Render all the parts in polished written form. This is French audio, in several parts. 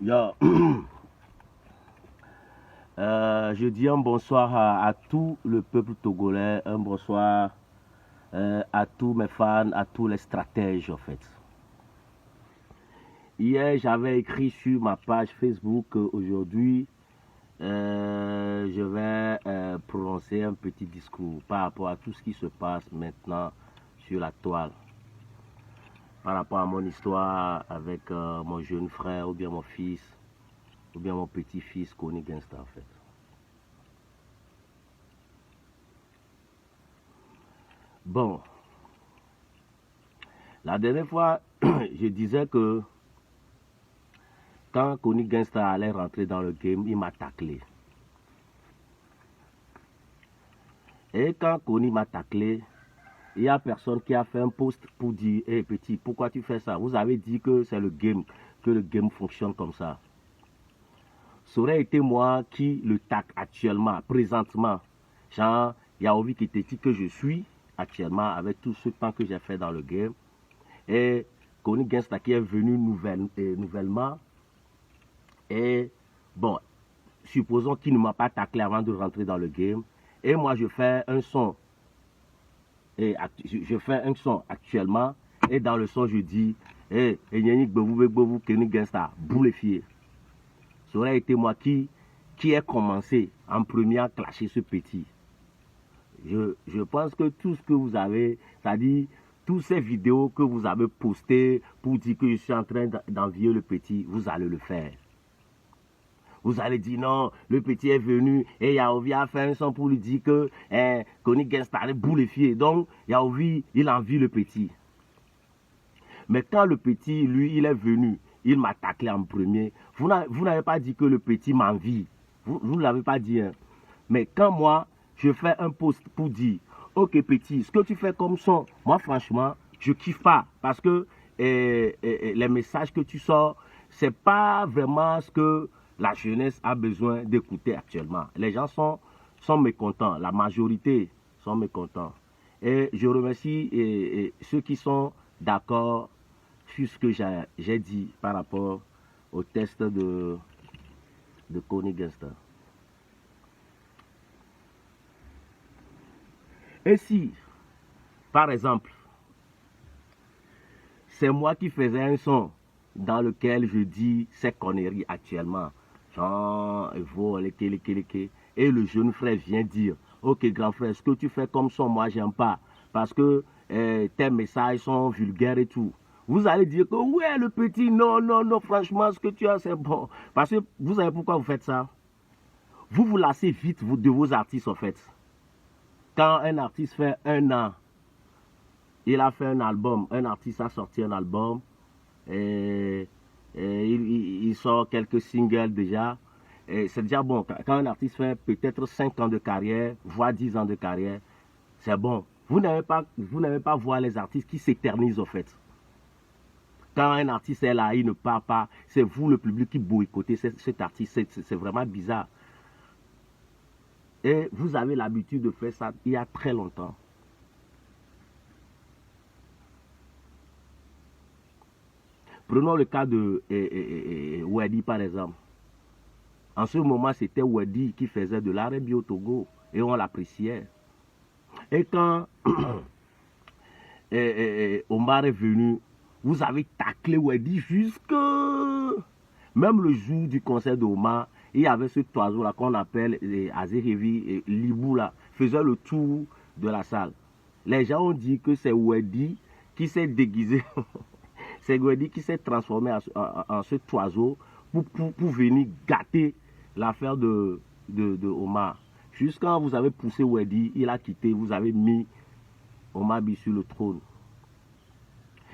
Yo. Je dis un bonsoir à tout le peuple togolais, un bonsoir à tous mes fans, à tous les stratèges en fait. Hier, j'avais écrit sur ma page Facebook qu'aujourd'hui, je vais prononcer un petit discours par rapport à tout ce qui se passe maintenant sur la toile. Par rapport à mon histoire avec mon jeune frère ou bien mon fils, ou bien mon petit-fils, Kony Gangsta en fait. Bon, la dernière fois, je disais que quand Kony Gangsta allait rentrer dans le game, il m'a taclé. Et quand Kony m'a taclé, il n'y a personne qui a fait un post pour dire hey, petit, pourquoi tu fais ça? Vous avez dit que c'est le game, que le game fonctionne comme ça. Ça aurait été moi qui le tacle actuellement, présentement. Genre, Yaovi Kiteti que je suis actuellement avec tout ce temps que j'ai fait dans le game. Et Kony Gangsta qui est venu nouvellement. Et bon, supposons qu'il ne m'a pas taclé avant de rentrer dans le game. Et moi, je fais un son. Et je fais un son actuellement. Et dans le son, je dis hey, Kony Gangsta, boule fier. Ça aurait été moi qui ai commencé en premier à clasher ce petit. Je pense que tout ce que vous avez, c'est-à-dire toutes ces vidéos que vous avez postées pour dire que je suis en train d'envier le petit, vous allez le faire. Vous allez dire non, le petit est venu et Yaovi a fait un son pour lui dire que Kony Gangsta est boulefié. Donc Yaovi, il envie le petit. Mais quand le petit, lui, il est venu, il m'a taclé en premier. Vous n'avez pas dit que le petit m'envie. Vous ne l'avez pas dit. Hein. Mais quand moi, je fais un post pour dire, ok petit, ce que tu fais comme son, moi franchement, je kiffe pas. Parce que les messages que tu sors, c'est pas vraiment ce que la jeunesse a besoin d'écouter actuellement. Les gens sont mécontents, la majorité sont mécontents. Et je remercie ceux qui sont d'accord sur ce que j'ai dit par rapport au test de Kony Gangsta. Et si, par exemple, c'est moi qui faisais un son dans lequel je dis ces conneries actuellement, genre, et le jeune frère vient dire, ok grand frère, ce que tu fais comme son, moi j'aime pas, parce que tes messages sont vulgaires et tout. Vous allez dire que ouais le petit, non, non, non, franchement ce que tu as c'est bon. Parce que vous savez pourquoi vous faites ça? Vous vous lassez vite de vos artistes en fait. Quand un artiste fait un an, il a fait un album, un artiste a sorti un album, et il sort quelques singles déjà. C'est déjà bon. Quand un artiste fait peut-être 5 ans de carrière, voire 10 ans de carrière, c'est bon. Vous n'avez pas voir les artistes qui s'éternisent en fait. Quand un artiste est là, il ne part pas, c'est vous le public qui boycottez cet artiste. C'est vraiment bizarre. Et vous avez l'habitude de faire ça il y a très longtemps. Prenons le cas de Wedi par exemple. En ce moment, c'était Wedi qui faisait de l'R&B au Togo et on l'appréciait. Et quand Omar est venu, vous avez taclé Wedi jusque... Même le jour du concert d'Omar, il y avait ce oiseau-là qu'on appelle Azérévi, Libou, là, faisait le tour de la salle. Les gens ont dit que c'est Wedi qui s'est déguisé, c'est Wedi qui s'est transformé en ce oiseau pour venir gâter l'affaire de Omar. Jusqu'à vous avez poussé Wedi, il a quitté, vous avez mis Omar Bi sur le trône.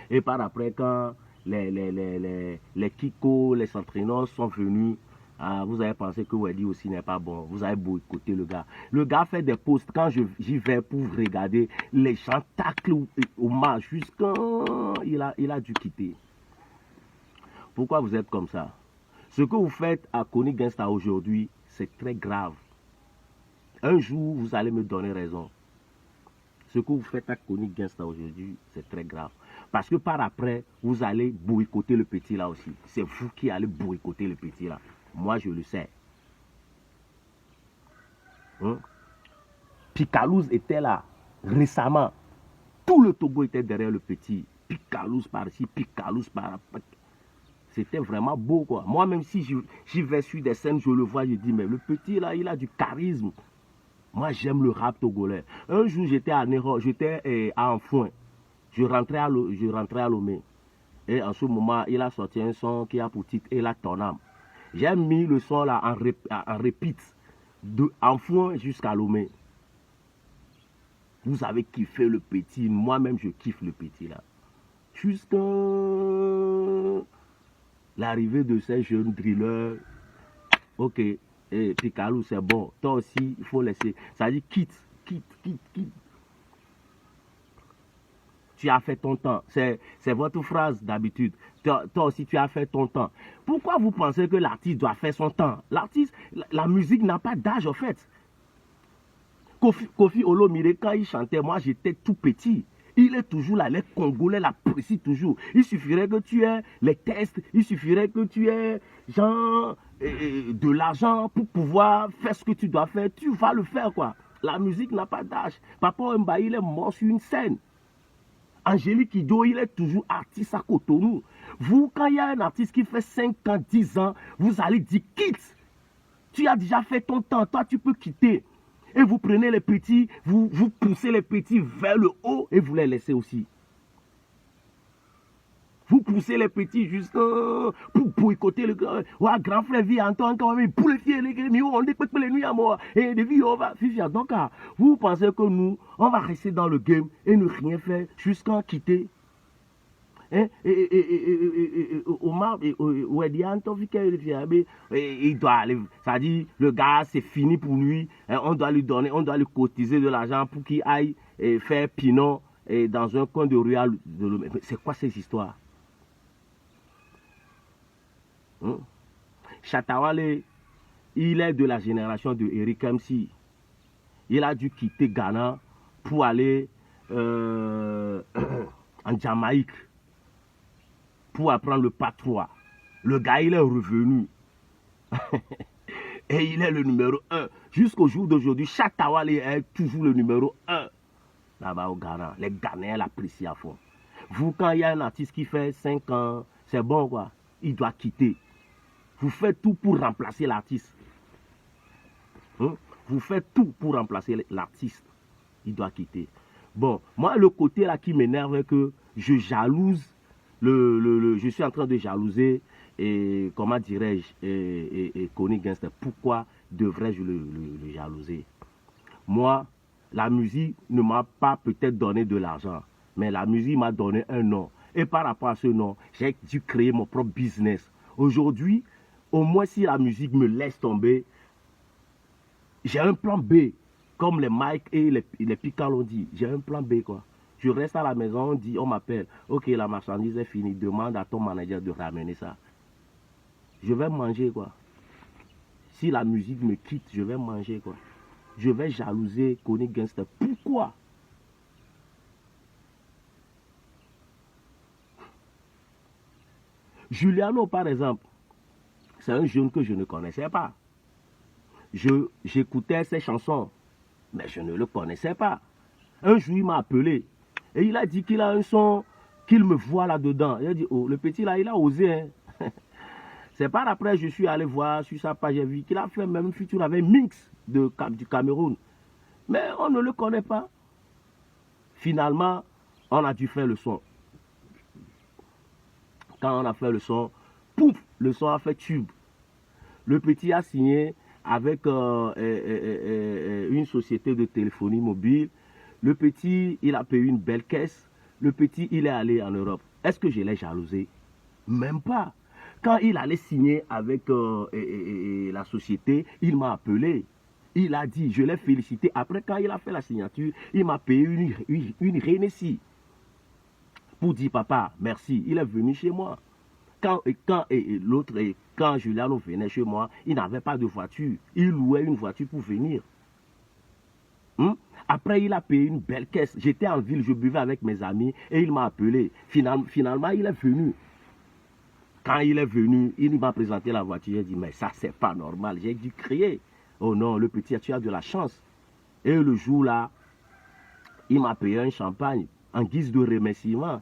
Et par après, quand les Kiko, les entraîneurs sont venus, vous avez pensé que Wedi aussi n'est pas bon. Vous avez boycotté le gars. Le gars fait des posts. Quand j'y vais pour regarder, les gens taclent Omar jusqu'à il a dû quitter. Pourquoi vous êtes comme ça? Ce que vous faites à Kony Gangsta aujourd'hui, c'est très grave. Un jour, vous allez me donner raison. Ce que vous faites à Kony Gangsta aujourd'hui, c'est très grave. Parce que par après, vous allez boycotter le petit là aussi. C'est vous qui allez boycotter le petit là. Moi, je le sais. Hein? Picalouz était là récemment. Tout le Togo était derrière le petit. Picalouz par-ci, Picalouz par-là. C'était vraiment beau, quoi. Moi, même si j'y vais sur des scènes, je le vois, je dis, mais le petit, là, il a du charisme. Moi, j'aime le rap togolais. Un jour, j'étais à Néro, j'étais à Enfoin. Je rentrais à Lomé. Et en ce moment, il a sorti un son qui a pour titre « Et la ton âme ». J'ai mis le son là en repeat, de Enfoin jusqu'à Lomé. Vous avez kiffé le petit. Moi-même, je kiffe le petit, là. Jusqu'à l'arrivée de ces jeunes drillers. Ok, et Picalou, c'est bon. Toi aussi, il faut laisser. Ça dit quitte. Tu as fait ton temps. C'est votre phrase d'habitude. Toi aussi, tu as fait ton temps. Pourquoi vous pensez que l'artiste doit faire son temps? L'artiste, la musique n'a pas d'âge, en fait. Kofi Olomide, quand il chantait, moi, j'étais tout petit. Il est toujours là, les Congolais l'apprécient toujours. Il suffirait que tu aies les tests, il suffirait que tu aies genre, de l'argent pour pouvoir faire ce que tu dois faire. Tu vas le faire, quoi. La musique n'a pas d'âge. Papa Mba, il est mort sur une scène. Angélique Kidjo, il est toujours artiste à Cotonou. Vous, quand il y a un artiste qui fait 5 ans, 10 ans, vous allez dire quitte. Tu as déjà fait ton temps, toi tu peux quitter. Et vous prenez les petits, vous poussez les petits vers le haut et vous les laissez aussi. Vous poussez les petits jusqu'à pour boycotter le grand frère vit Antoine quand même pour les filles les on décote les nuits à mort et des vies on va faire. Donc vous pensez que nous on va rester dans le game et ne rien faire jusqu'à quitter. Hein? Omar il doit aller, ça dit le gars c'est fini pour lui, on doit lui donner, on doit lui cotiser de l'argent pour qu'il aille faire Pinot dans un coin de Rual de Lomé. C'est quoi ces histoires? Hein? Chatawale, il est de la génération de Eric MC. Il a dû quitter Ghana pour aller en Jamaïque pour apprendre le patois. Le gars, il est revenu. Et il est le numéro 1. Jusqu'au jour d'aujourd'hui, Chatawale est toujours le numéro 1. Là-bas au Ghana. Les Ghanéens l'apprécient à fond. Vous, quand il y a un artiste qui fait 5 ans, c'est bon quoi. Il doit quitter. Vous faites tout pour remplacer l'artiste. Hein? Vous faites tout pour remplacer l'artiste. Il doit quitter. Bon, moi, le côté là qui m'énerve, est que je jalouse, je suis en train de jalouser, et comment dirais-je, et Kony Gangster. Pourquoi devrais-je le jalouser? Moi, la musique ne m'a pas peut-être donné de l'argent, mais la musique m'a donné un nom. Et par rapport à ce nom, j'ai dû créer mon propre business. Aujourd'hui, au moins si la musique me laisse tomber, j'ai un plan B. Comme les Mike et les Picard l'ont dit, j'ai un plan B quoi. Je reste à la maison, on dit, on m'appelle, ok la marchandise est finie, demande à ton manager de ramener ça. Je vais manger quoi. Si la musique me quitte, je vais manger quoi. Je vais jalouser Kony Gangster. Pourquoi? Juliano par exemple, c'est un jeune que je ne connaissais pas. J'écoutais ses chansons, mais je ne le connaissais pas. Un jour, il m'a appelé et il a dit qu'il a un son, qu'il me voit là-dedans. Il a dit, oh, le petit là, il a osé. Hein. C'est par après, je suis allé voir sur sa page, j'ai vu qu'il a fait même feature avec Minx du Cameroun. Mais on ne le connaît pas. Finalement, on a dû faire le son. Quand on a fait le son, pouf, le son a fait tube. Le petit a signé avec une société de téléphonie mobile. Le petit, il a payé une belle caisse. Le petit, il est allé en Europe. Est-ce que je l'ai jalousé? Même pas. Quand il allait signer avec la société, il m'a appelé. Il a dit, je l'ai félicité. Après, quand il a fait la signature, il m'a payé une Renessi. Pour dire, papa, merci. Il est venu chez moi. Quand Juliano venait chez moi, il n'avait pas de voiture. Il louait une voiture pour venir. Après, il a payé une belle caisse. J'étais en ville, je buvais avec mes amis et il m'a appelé. Finalement, il est venu. Quand il est venu, il m'a présenté la voiture. J'ai dit, mais ça, c'est pas normal. J'ai dû crier. Oh non, le petit, tu as de la chance. Et le jour-là, il m'a payé un champagne en guise de remerciement.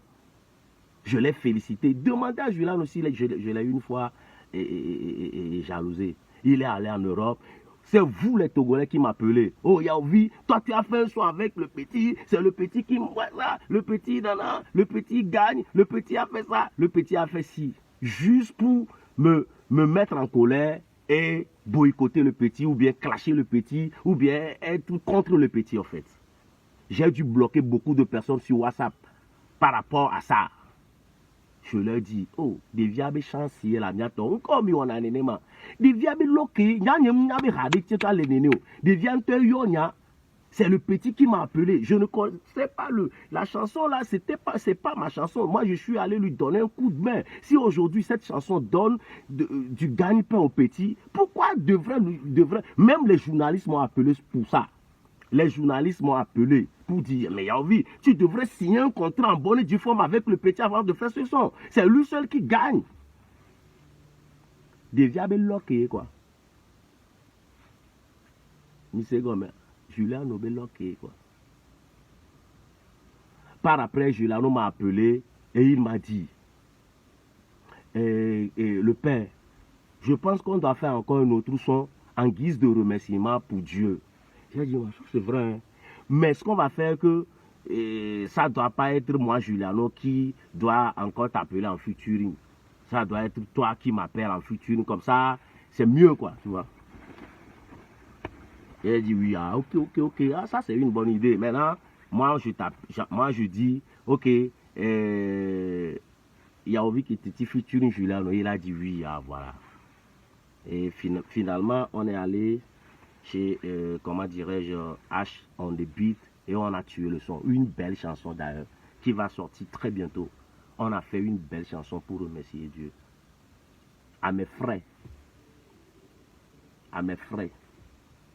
Je l'ai félicité. Demandez à Julian aussi, je l'ai une fois jalousé. Il est allé en Europe. C'est vous les Togolais qui m'appelez. Oh Yaovi, toi tu as fait un soir avec le petit. C'est le petit qui m'envoie ça. Le petit nana, le petit gagne. Le petit a fait ça. Le petit a fait ci. Juste pour me mettre en colère et boycotter le petit ou bien clasher le petit ou bien être contre le petit en fait. J'ai dû bloquer beaucoup de personnes sur WhatsApp par rapport à ça. Je leur dis, oh, des viables chanciers la miato, comme on a nénéma. Des viables loqués, des viables yonia. C'est le petit qui m'a appelé. Je ne connaissais pas la chanson là, c'est pas ma chanson. Moi, je suis allé lui donner un coup de main. Si aujourd'hui cette chanson donne du gagne-pain au petit, pourquoi devrait même les journalistes m'ont appelé pour ça. Les journalistes m'ont appelé pour dire, mais Yaovi, tu devrais signer un contrat en bonne et due forme avec le petit avant de faire ce son. C'est lui seul qui gagne. Des viables loqués, quoi. Monsieur Gomer, Julien Nobé loqué, quoi. Par après, Julien m'a appelé et il m'a dit, le père, je pense qu'on doit faire encore un autre son en guise de remerciement pour Dieu. J'ai dit, c'est vrai. Hein. Mais ce qu'on va faire que ça ne doit pas être moi, Juliano, qui doit encore t'appeler en featuring. Ça doit être toi qui m'appelles en featuring. Comme ça, c'est mieux, quoi, tu vois. Et elle dit, oui, ah, ok. Ah, ça, c'est une bonne idée. Maintenant, moi, je dis, ok, il y a envie qu'il te featuring, Juliano. Il a dit, oui, ah, voilà. Et finalement, on est allé chez, comment dirais-je, H on the beat et on a tué le son. Une belle chanson d'ailleurs qui va sortir très bientôt. On a fait une belle chanson pour remercier Dieu. À mes frais.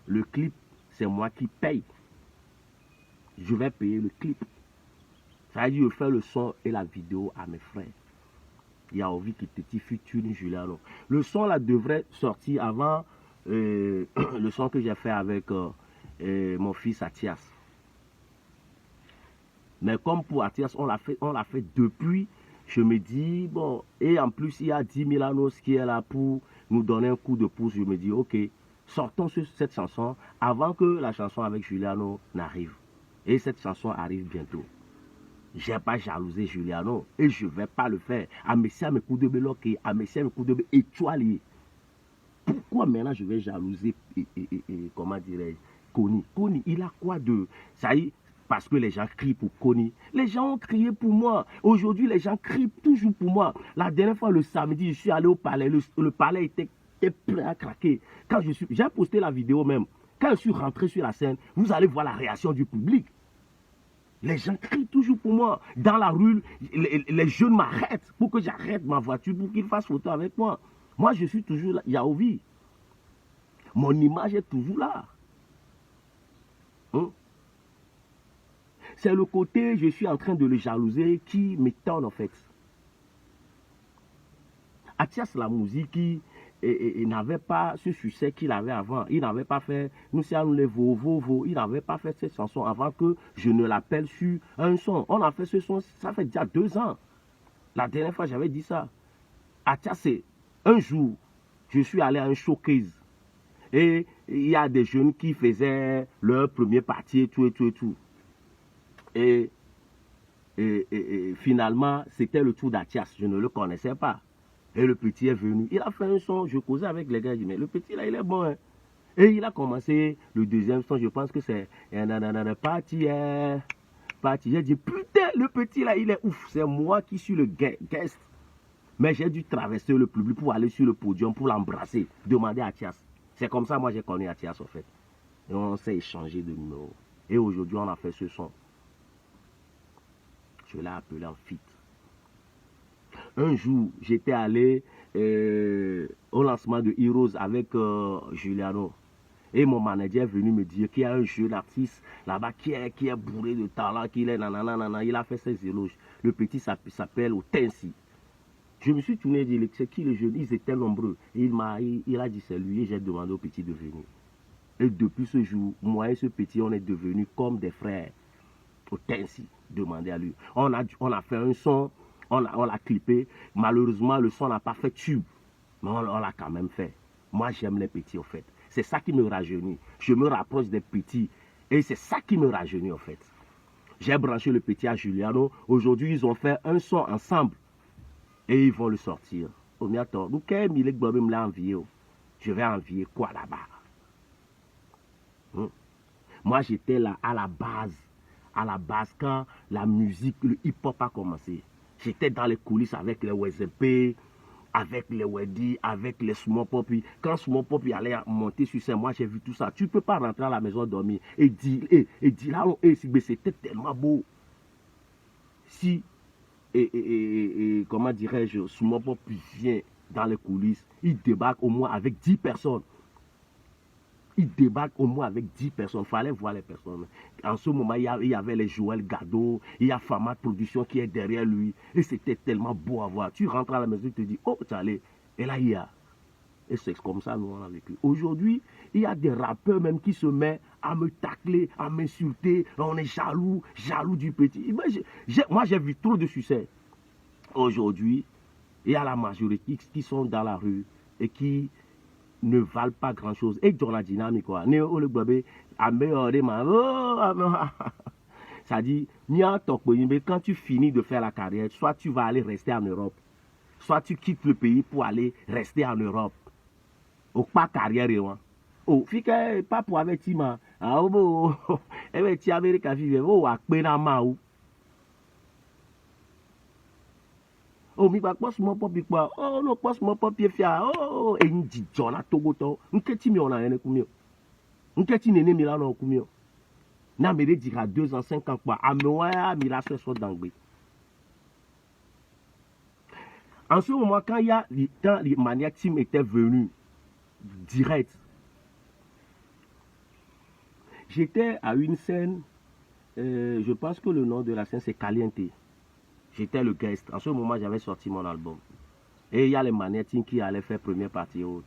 Le clip, c'est moi qui paye. Je vais payer le clip. Ça veut dire je fais le son et la vidéo à mes frais. Il y a envie qui te featuring Juliano. Le son là devrait sortir avant le son que j'ai fait avec mon fils Athias. Mais comme pour Athias, on l'a fait depuis. Je me dis, bon, et en plus, il y a 10 Milanos qui est là pour nous donner un coup de pouce. Je me dis, ok, sortons sur cette chanson avant que la chanson avec Juliano n'arrive. Et cette chanson arrive bientôt. Je n'ai pas jalousé Juliano et je ne vais pas le faire. À Messia, mes coups de bloqué, à Messia, mes coups de étoilé. Pourquoi maintenant je vais jalouser, comment dirais-je, Kony? Kony, il a quoi de... Ça y est, parce que les gens crient pour Kony. Les gens ont crié pour moi. Aujourd'hui, les gens crient toujours pour moi. La dernière fois, le samedi, je suis allé au palais. Le palais était prêt à craquer. Quand j'ai posté la vidéo même. Quand je suis rentré sur la scène, vous allez voir la réaction du public. Les gens crient toujours pour moi. Dans la rue, les jeunes m'arrêtent pour que j'arrête ma voiture, pour qu'ils fassent photo avec moi. Moi, je suis toujours là. Yaovi. Mon image est toujours là. Hein? C'est le côté, je suis en train de le jalouser, qui m'étonne en fait. Athias la musique, il n'avait pas ce succès qu'il avait avant. Il n'avait pas fait, nous sommes les Vovo, il n'avait pas fait cette chanson avant que je ne l'appelle sur un son. On a fait ce son, ça fait déjà 2 ans. La dernière fois, j'avais dit ça. Athias, c'est un jour, je suis allé à un showcase. Et il y a des jeunes qui faisaient leur premier parti et tout. Et finalement, c'était le tour d'Athias. Je ne le connaissais pas. Et le petit est venu. Il a fait un son. Je causais avec les gars. Je dis, mais le petit là, il est bon. Hein. Et il a commencé le deuxième son. Je pense que c'est parti. J'ai dit, putain, le petit là, il est ouf. C'est moi qui suis le guest. Mais j'ai dû traverser le public pour aller sur le podium, pour l'embrasser. Demander à Athias. C'est comme ça, moi, j'ai connu Athias, en fait. Et on s'est échangé de numéros. Et aujourd'hui, on a fait ce son. Je l'ai appelé en feat. Un jour, j'étais allé au lancement de Heroes avec Juliano. Et mon manager est venu me dire qu'il y a un jeune artiste là-bas qui est bourré de talent, qu'il est nanana, il a fait ses éloges. Le petit s'appelle Otensi. Je me suis tourné et dit, c'est qui le jeune? Ils étaient nombreux. Et il a dit, c'est lui, et j'ai demandé au petit de venir. Et depuis ce jour, moi et ce petit, on est devenus comme des frères. Otensi, demandez à lui. On a fait un son, on l'a clippé. Malheureusement, le son n'a pas fait tube. Mais on l'a quand même fait. Moi, j'aime les petits, en fait. C'est ça qui me rajeunit. Je me rapproche des petits. Et c'est ça qui me rajeunit, en fait. J'ai branché le petit à Juliano. Aujourd'hui, ils ont fait un son ensemble. Et ils vont le sortir. Oh, mais attends, me l'a envié. Je vais envier quoi là-bas? Moi, j'étais là à la base. À la base, quand la musique, le hip-hop a commencé. J'étais dans les coulisses avec les WZP, avec les Weddy, avec les Small Pop. Quand Small Pop allait monter sur scène, moi j'ai vu tout ça. Tu ne peux pas rentrer à la maison dormir et dire, là, c'était tellement beau. Si, comment dirais-je, Small Pop vient dans les coulisses, il débarque au moins avec 10 personnes. Il débarque au moins avec 10 personnes. Il fallait voir les personnes. En ce moment, il y avait les Joël Gado, il y a Fama Production qui est derrière lui. Et c'était tellement beau à voir. Tu rentres à la maison, tu te dis, oh, tu allais. Et là, il y a. Et c'est comme ça, nous, on a vécu. Aujourd'hui, il y a des rappeurs même qui se mettent à me tacler, à m'insulter. On est jaloux du petit. Moi, j'ai vu trop de succès. Aujourd'hui, il y a la majorité qui sont dans la rue et qui ne valent pas grand chose. Et dans la dynamique, quoi. Ça dit, quand tu finis de faire la carrière, soit tu vas aller rester en Europe, soit tu quittes le pays pour aller rester en Europe. Ou pas carrière, oh, fika pas pour avec Tima. Ah, oh, avec Tia America vive, oh, à Penama. Oh, mi pas mon papi quoi. Oh, non, pas mon papi fia. Oh, et une dit Jona Togoto. N'keti mi on a un kumio. N'keti nene mi la no kumio. Na me dira 2 ans, 5 ans quoi. Amewa mi la so d'anglais. En ce moment, quand les Maniac Team étaient venus direct, j'étais à une scène, je pense que le nom de la scène c'est Caliente. J'étais le guest. En ce moment, j'avais sorti mon album. Et il y a les Maniac Team qui allaient faire première partie haute.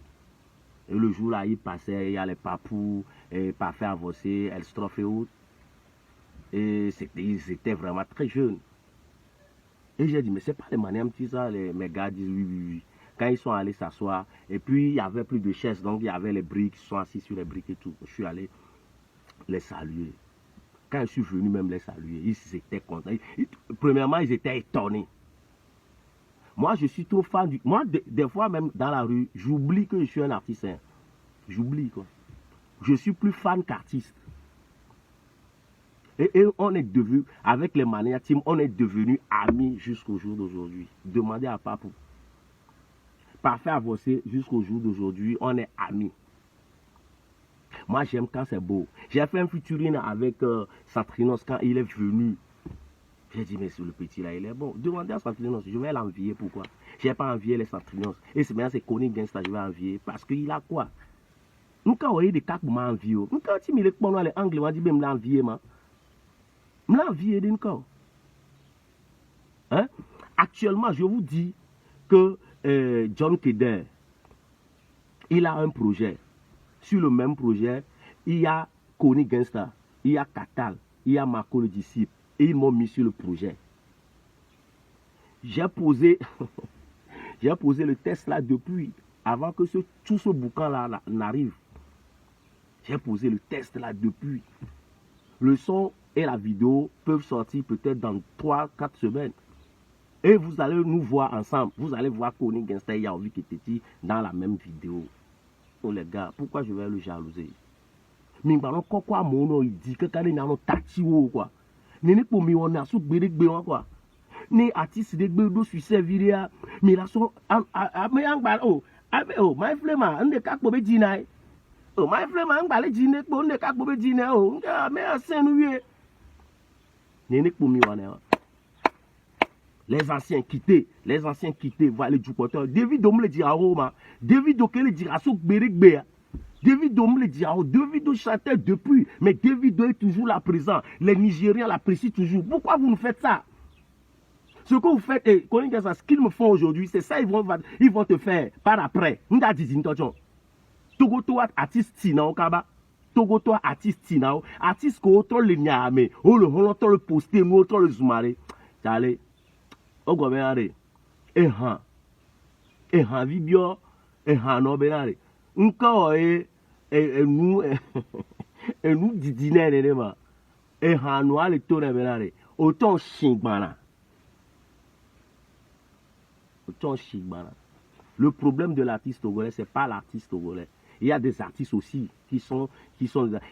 Et le jour là, il passait, il y a les Papous, Parfait Avancé, Elstrophe et autres. Et ils étaient vraiment très jeunes. Et j'ai dit, mais c'est pas les Maniac Team ça, mes gars disent oui. Quand ils sont allés s'asseoir, et puis il n'y avait plus de chaises, donc il y avait les briques, ils sont assis sur les briques et tout. Je suis allé les saluer. Quand je suis venu même les saluer, ils étaient contents. Premièrement, ils étaient étonnés. Moi, je suis trop fan du... Moi, des fois, même dans la rue, j'oublie que je suis un artiste. Hein. J'oublie, quoi. Je suis plus fan qu'artiste. Et on est devenu, avec les Maniac Team, on est devenus amis jusqu'au jour d'aujourd'hui. Demandez à Papou. Parfait Avancé, jusqu'au jour d'aujourd'hui, on est amis. Moi, j'aime quand c'est beau. J'ai fait un featuring avec Santrinos quand il est venu. J'ai dit, mais sur le petit là, il est bon. Demandez à Santrinos, je vais l'envier. Pourquoi? Je n'ai pas envié les Santrinos. Et c'est bien, c'est Connie Gangsta, je vais envier. Parce qu'il a quoi? Nous, quand on a des cas pour m'envier, nous, quand tu me dis les Anglais, on dit, mais je l'envier, moi. Je l'envier d'un cas. Hein? Actuellement, je vous dis que John Keder, il a un projet. Sur le même projet, il y a Connie Gangsta, il y a Katal, il y a Marco le disciple. Et ils m'ont mis sur le projet. J'ai posé, j'ai posé le test là depuis, avant que tout ce boucan-là n'arrive. J'ai posé le test là depuis. Le son et la vidéo peuvent sortir peut-être dans 3-4 semaines. Et vous allez nous voir ensemble. Vous allez voir Connie Gangsta et Yaovi Keteti dans la même vidéo. Oh les gars, pourquoi je vais le jalouser? Mais quoi mon il dit que quand il y a un tati ou quoi. Nene pour mi on a sous gbede quoi. Ni artiste de gbede sur servir mais la so me angba oh my flema ande ka ko be jinai. Oh my flema angba le jine ko ande ka ko be jine oh me asen wie. Nene pour mi on les anciens quittés, voilà le Djukoto. David Dom le dira Roma. David Doke le dira sous gbede. Davido me le dit, Davido chantait depuis, mais Davido est toujours là présent. Les Nigériens l'apprécient toujours. Pourquoi vous nous faites ça? Ce que vous faites, ce qu'ils me font aujourd'hui, c'est ça ils vont te faire par après. Togo toi artiste Tinao Kaba. Togo toi artiste Tinao. Artiste ko autant le nyame. Oh le holonto le poster, nous autant le zoomare. Allez. Au gouvernement. Vibio. No benare. Nka nous didiner nenema. No ale tone benare. Autant chingbana. Le problème de l'artiste togolais, c'est pas l'artiste togolais. Il y a des artistes aussi il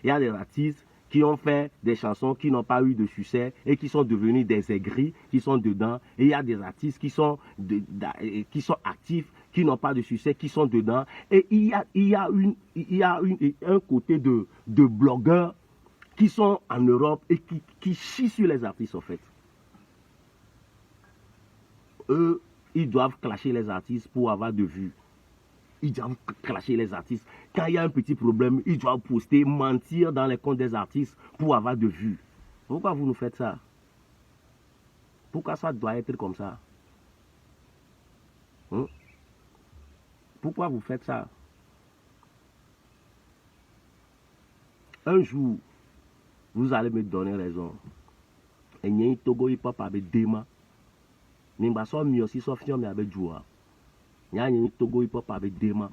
y a des artistes qui ont fait des chansons qui n'ont pas eu de succès et qui sont devenus des aigris, qui sont dedans. Et il y a des artistes qui sont actifs, qui n'ont pas de succès, qui sont dedans. Et il y a un côté de blogueurs qui sont en Europe et qui chient sur les artistes en fait. Eux, ils doivent clasher les artistes pour avoir de vues. Ils doivent clasher les artistes. Quand il y a un petit problème, ils doivent poster, mentir dans les comptes des artistes pour avoir de vues. Pourquoi vous nous faites ça? Pourquoi ça doit être comme ça? Pourquoi vous faites ça? Un jour, vous allez me donner raison. Et il y a un Togo hip-hop avec Dema. Nimba so mi aussi so fion mi avec joie. Nya nyi Togo hip hop avec Dema.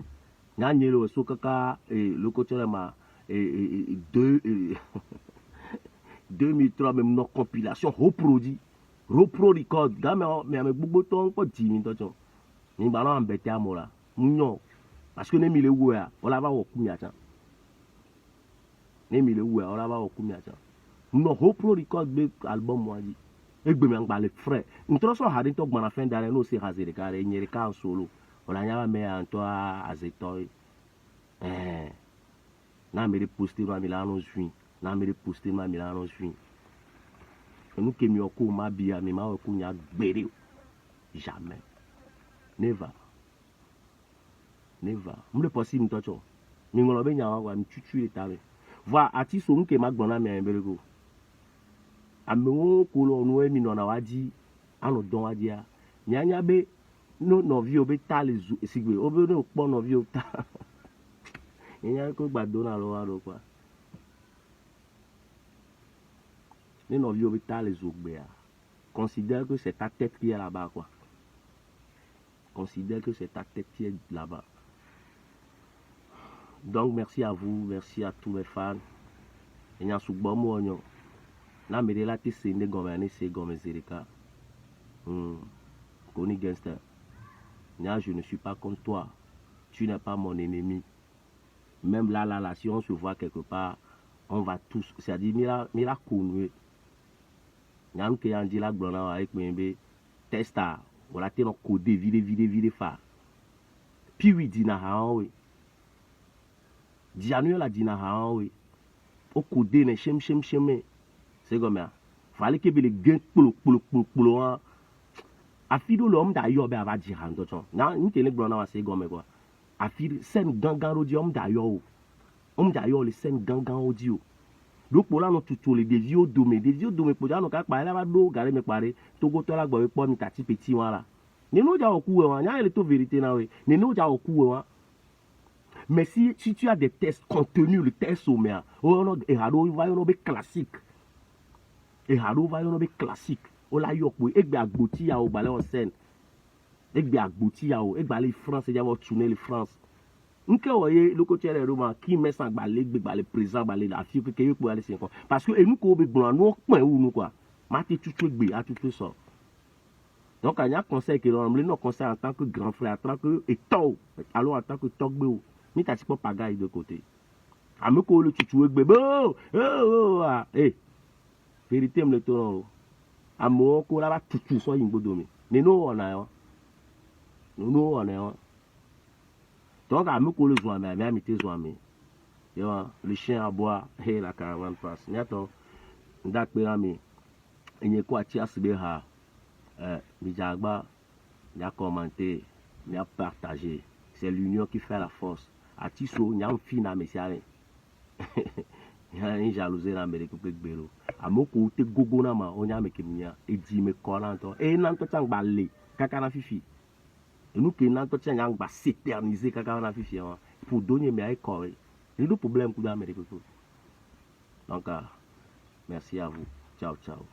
Nya nyi le so kaka le côté ma 2003 même nos compilation reproduit record game mais avec beaucoup ton ko 10 minutes ton. Nimba no embêter amola. Munyo parce que ne mi le wea, on la va au kumia cha. Ne mi le wea, on la va au kumia cha. No record be album moi dit. Et bien, les frères. Nous sommes à l'époque de la fin d'année, nous sommes à Zéréka, il y a un solo. On a mis un toit à Zétoy. N'a mis posté dans Milano juin. N'a mis posté dans Milano juin. Nous qui m'y occupons, ma bia, mais ma occupons, y'a béri. Jamais. Never. Never. M'le possible, m'tocho. M'ingolo ben y'a un tutu et tame. Voilà, artiste ou m'ke magdona mais un berego. Amewo kolo noe mi nona wadi ano don wadi a nyanya be no novi obe ta le sigbe obe no po novi o ta nyanya ko gbado na lo wa lo kwa ni novi obe ta le zogbe a considère que c'est ta tête qui est là-bas quoi, considère que c'est ta tête qui est là-bas. Donc merci à vous, merci à tous mes fans. Enya sugbo mo onyo na me la te se ne gomani se gome Zéréka. Koni gangster. Nya, je ne suis pas comme toi. Tu n'es pas mon ennemi. Même là, si on se voit quelque part, on va tous. C'est-à-dire, mira konwe. Nya, nous qui en dit la glona avec Membe, testa, voilà, t'es dans code, vide, fa. Puis oui, dina hawe. Dianu la dina hawe. Au code, ne chem. C'est comme ça. Fallait que les gains pour afido l'homme d'ailleurs ben va dire en d'autres. Non, une télé blonde c'est comme quoi. Afid scène gangan audio homme d'ailleurs les scènes gangan audio. Donc pour là nous tout les vidéos domé pour dire nous ka pa la do gare me pare Togo to la gbo po mi tati petit wala. Ne no ja oku wa nya ele to vérité na we. Ne no ja oku wa. Mais si tu as des tests contenus, le test sommet, on va y classique. Et Haro va y avoir classique. On l'a eu pour egbe agboti ya o balé en scène. Egbe agboti ya o, egbe aller France, ya va tourner les France. Nké oye le côté les romans qui met ça balé egbe balé présent balé la fille que pour aller c'est quoi. Parce que nous ko be blanc nous point ou nous quoi. Mati tout egbe a tout ça. Donc il y a conseil que l'on nous conseil en tant que grand frère, en tant que étant alors en tant que togbe. Ni ta pas pagaille de côté. A me ko le tutu egbe. Vérité me le tourne. Amour, qu'on a tout soit une bonne. Mais nous, on a un. Nous, on a un. Donc, à me coller le joint, mais à me mettre joint. Le chien à boire, et la caravane passe. N'y a pas. D'accord, mais il y a quoi, tu as ce béha. Il y a commenté, il y a partagé. C'est l'union qui fait la force. atiso nyam fina mesiare ya jalousie na mere ko gbero amoko te gogo na ma onya me kemia eji me kona to e na to chang balle kaka na fifi e nous que na to chang yang ba s'éterniser kaka na fifi pour donner me ay corps et le problème ku da mere ko donc merci à vous ciao ciao